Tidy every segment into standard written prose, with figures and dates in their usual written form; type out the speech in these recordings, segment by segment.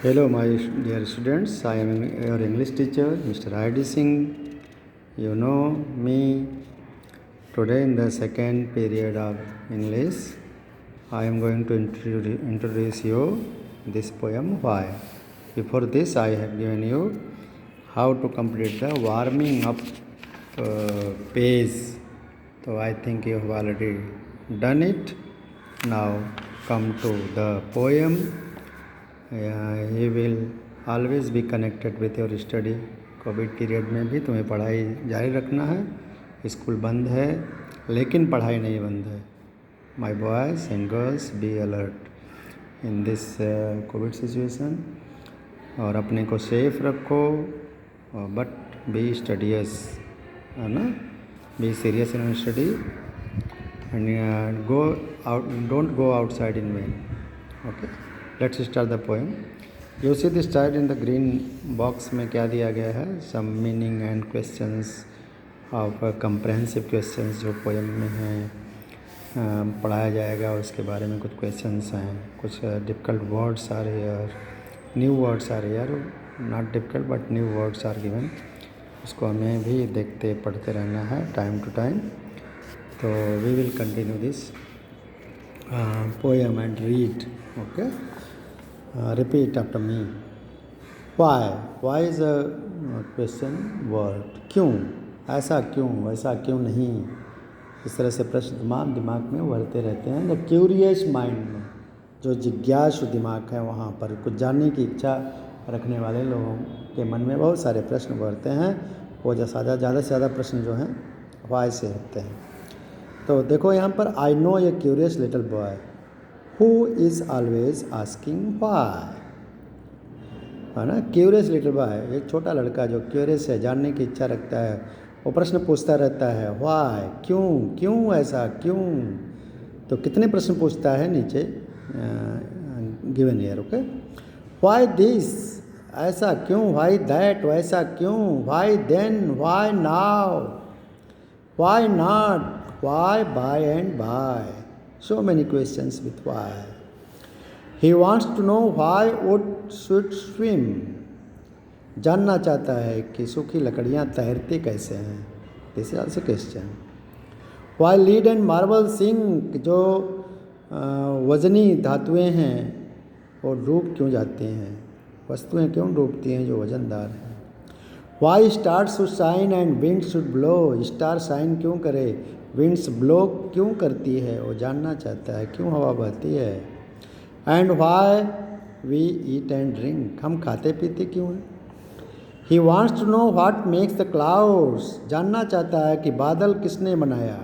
Hello, my dear students. I am your English teacher, Mr. I.D. Singh. You know me. Today, in the second period of English, I am going to introduce you this poem. Why? Before this, I have given you how to complete the warming up page. So I think you have already done it. Now come to the poem. He will always be connected with your study. Covid period में भी तुम्हें पढ़ाई जारी रखना है। School बंद है लेकिन पढ़ाई नहीं बंद है। My boys and girls be alert in this Covid situation और अपने को सेफ रखो बट बी स्टडियस, है ना। Be serious in study and go out, don't go outside in vain. Okay, let's start the poem. You see this start in the green box में क्या दिया गया है? Some meaning and questions of comprehensive questions जो poem में हैं, पढ़ाया जाएगा उसके बारे में कुछ क्वेश्चंस हैं। कुछ difficult words are here, new words are here, not difficult but new words are given. उसको हमें भी देखते पढ़ते रहना है टाइम टू टाइम। तो we will continue this poem and read. Okay, repeat after me. Why is a question word? क्यों, ऐसा क्यों, वैसा क्यों नहीं, इस तरह से प्रश्न तमाम दिमाग में उभरते रहते हैं। द क्यूरियस माइंड में, जो जिज्ञासु दिमाग है, वहाँ पर कुछ जानने की इच्छा रखने वाले लोगों के मन में बहुत सारे प्रश्न उभरते हैं। वो जो ज़्यादा से ज़्यादा प्रश्न जो हैं वाई से होते हैं। तो देखो यहाँ पर, I know A curious little boy who is always asking Y, है ना। क्यूरियस लिटिल बॉय, एक छोटा लड़का जो क्यूरियस है, जानने की इच्छा रखता है, वो प्रश्न पूछता रहता है। वाई, क्यों, क्यों ऐसा, क्यों। तो कितने प्रश्न पूछता है नीचे given here. Okay, why this, ऐसा क्यों, वाई दैट, वैसा क्यों, why then, why now, why not, why, by and by. So many questions with why. He wants to know why wood should swim. जानना चाहता है कि सूखी लकड़ियाँ तैरती कैसे हैं। This is also question. Why lead and marble sink, जो वजनी धातुएं हैं वो डूब क्यों जाती हैं, वस्तुएं क्यों डूबती हैं जो वजनदार हैं। Why stars should shine and wind should blow, star shine क्यों करे, विंड्स ब्लो क्यों करती है, वो जानना चाहता है क्यों हवा बहती है। And why we eat and drink, हम खाते पीते क्यों हैं। He wants to know what makes the clouds, जानना चाहता है कि बादल किसने बनाया।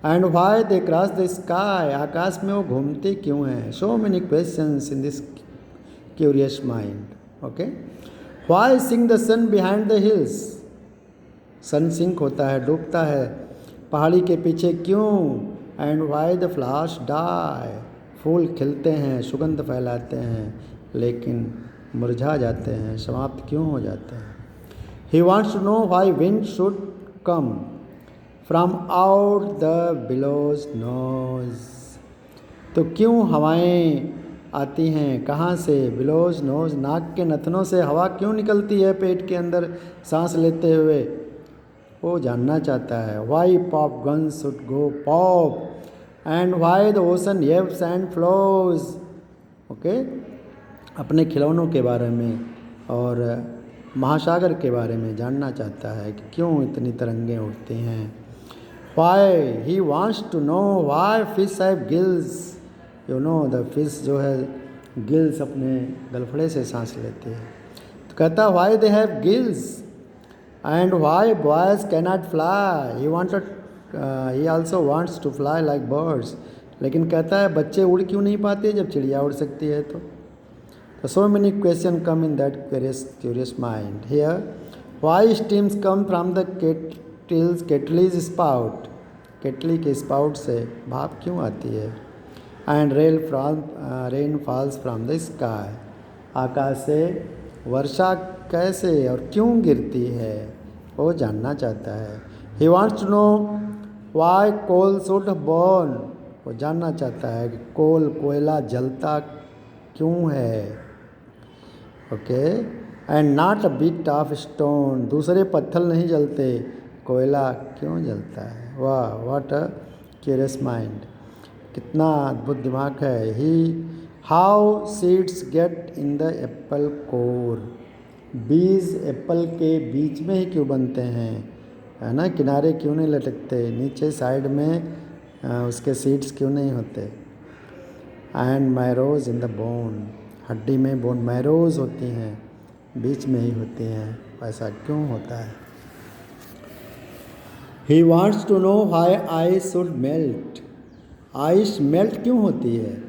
And why they cross the sky, आकाश में वो घूमते क्यों हैं। So many questions in this curious mind. Okay, why sink the sun behind the hills, sun sink होता है, डूबता है पहाड़ी के पीछे क्यों। And why the flowers die, फूल खिलते हैं, सुगंध फैलाते हैं, लेकिन मुरझा जाते हैं, समाप्त क्यों हो जाते हैं। He wants to know why wind should come from out the bellows nose, तो क्यों हवाएं आती हैं, कहाँ से, बिलोज नोज, नाक के नथनों से हवा क्यों निकलती है पेट के अंदर सांस लेते हुए, वो जानना चाहता है। Why pop guns should go pop and why the ocean ebbs and flows. Okay, अपने खिलौनों के बारे में और महासागर के बारे में जानना चाहता है कि क्यों इतनी तरंगें उठती हैं। Why he wants to know why fish have gills, you know the fish जो है गिल्स, अपने गलफड़े से सांस लेती है। तो कहता why they have gills and why boys cannot fly. He also wants to fly like birds. लेकिन कहता है बच्चे उड़ क्यों नहीं पाते जब चिड़िया उड़ सकती है। तो so many questions come in that curious mind. Here, why steams come from the kettle's spout, केटली के स्पाउट से भाप क्यों आती है। and rain falls from the sky, आकाश से वर्षा कैसे और क्यों गिरती है, वो जानना चाहता है। He wants to know why coal should burn, वो जानना चाहता है कि कोयला जलता क्यों है। Okay, and not a bit of stone, दूसरे पत्थर नहीं जलते, कोयला क्यों जलता है? वाह, व्हाट अ क्यूरियस माइंड, कितना अद्भुत दिमाग है। He how seeds get in the apple core, बीज एप्पल के बीच में ही क्यों बनते हैं, है ना, किनारे क्यों नहीं लटकते, नीचे साइड में उसके सीड्स क्यों नहीं होते। And marrows in the bone, हड्डी में बोन मैरोज होती हैं, बीच में ही होती हैं, ऐसा क्यों होता है। He wants to know why ice should melt, ice melt क्यों होती है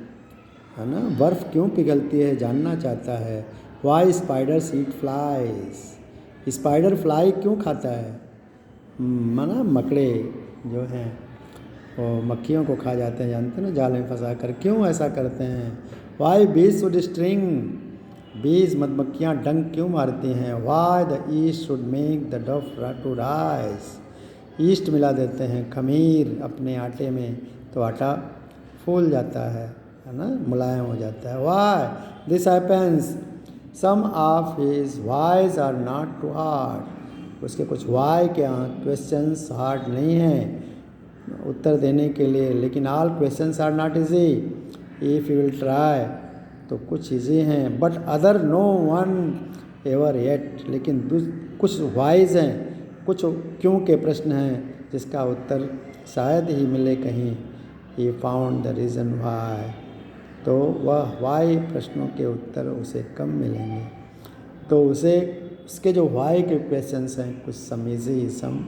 ना, बर्फ़ क्यों पिघलती है, जानना चाहता है। वाई स्पाइडर्स ईट फ्लाइज, स्पाइडर फ्लाई क्यों खाता है, माना मकड़े जो हैं वो मक्खियों को खा जाते हैं, जानते हैं ना, जाल में फंसा कर, क्यों ऐसा करते हैं। वाई बीज शुड स्ट्रिंग, बीज मधुमक्खियाँ डंक क्यों मारती हैं। Why the east should make the डफ टू राइस, ईस्ट मिला देते हैं खमीर अपने आटे में तो आटा फूल जाता है ना, मुलायम हो जाता है। Why this happens, some of his whys are not too hard, उसके कुछ वाई के क्वेश्चंस हार्ड नहीं हैं उत्तर देने के लिए, लेकिन all questions are not easy if you will try, तो कुछ इजी हैं, but other no one ever yet, लेकिन कुछ वाइज हैं, कुछ क्यों के प्रश्न हैं जिसका उत्तर शायद ही मिले कहीं। He found the reason why, तो वह वाई प्रश्नों के उत्तर उसे कम मिलेंगे, तो उसे उसके जो वाई के क्वेश्चंस हैं कुछ some easy, some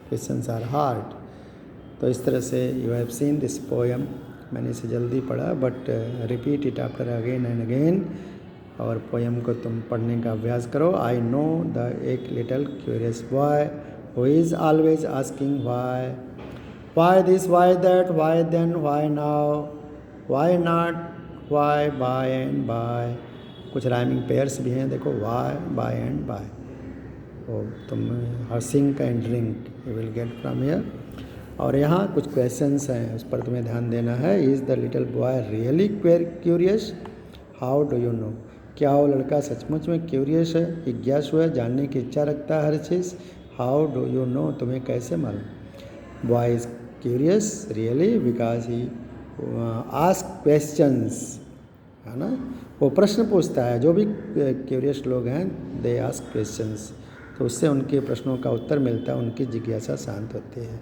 questions are hard. तो इस तरह से you have seen this poem, मैंने इसे जल्दी पढ़ा, but repeat it after again and again, और पोएम को तुम पढ़ने का अभ्यास करो। आई नो द एक little curious boy who is always asking why this, why that, why then, why now, why not, why by and by, कुछ rhyming pairs भी हैं देखो, वाई बाय एंड बाय, तो तुम हर sink and drink you will get from here. और यहाँ कुछ क्वेश्चंस हैं उस पर तुम्हें ध्यान देना है। Is the little boy really curious, how do you know, क्या वो लड़का सचमुच में क्यूरियस है, जिज्ञासु है, जानने की इच्छा रखता है हर चीज़। हाउ डू यू नो, तुम्हें कैसे मालूम। Boy is curious really because he ask questions, है ना, वो प्रश्न पूछता है, जो भी क्यूरियस लोग हैं दे आस्क क्वेश्चंस, तो उससे उनके प्रश्नों का उत्तर मिलता है, उनकी जिज्ञासा शांत होती है।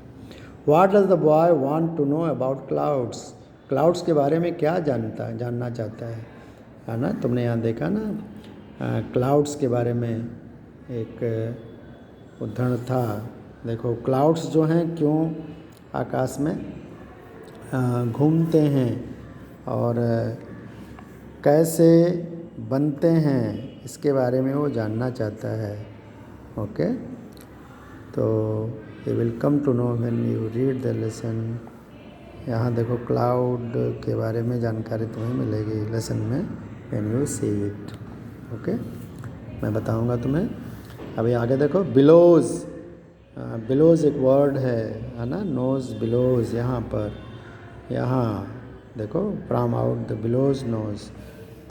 What does the boy want to know about clouds? Clouds के बारे में क्या जानना चाहता है ना, तुमने यहाँ देखा ना, क्लाउड्स के बारे में एक उदाहरण था, देखो क्लाउड्स जो हैं क्यों आकाश में घूमते हैं और कैसे बनते हैं, इसके बारे में वो जानना चाहता है। ओके, तो you will come to know when you read the lesson। यहाँ देखो क्लाउड के बारे में जानकारी तुम्हें मिलेगी लेसन में when you see it। Okay, मैं बताऊँगा तुम्हें। अभी आगे देखो बिलोज, बिलोज एक वर्ड है ना, नोज बिलोज, यहाँ पर, यहाँ देखो from out the bellows nose,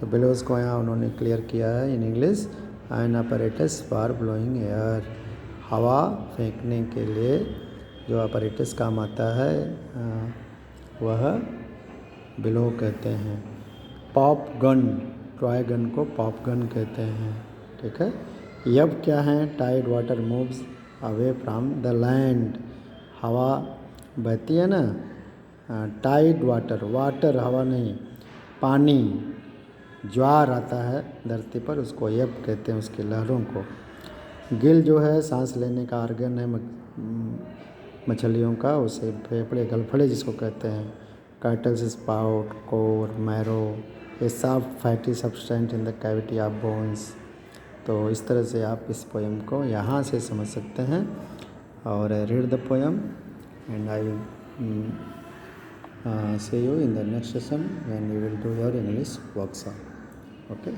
तो बिलोज को यहाँ उन्होंने क्लियर किया है in English, an apparatus for blowing air, हवा फेंकने के लिए जो अपरेटस काम आता है वह बिलो कहते हैं। पॉप गन, टॉय गन को पॉप गन कहते हैं, ठीक है। यब क्या है, tide water moves away from the land, हवा बहती है ना, टाइड वाटर, वाटर हवा नहीं, पानी, ज्वार आता है धरती पर, उसको यब कहते हैं, उसकी लहरों को। गिल जो है सांस लेने का आर्गन है मछलियों का, उसे फेफड़े, गलफड़े जिसको कहते हैं। Cartels, spout, core, marrow, A soft fatty substance in the cavity of bones. तो इस तरह से आप इस पोएम को यहाँ से समझ सकते हैं। और read the poem and I will see you in the next session when we will do your English workshop. Okay.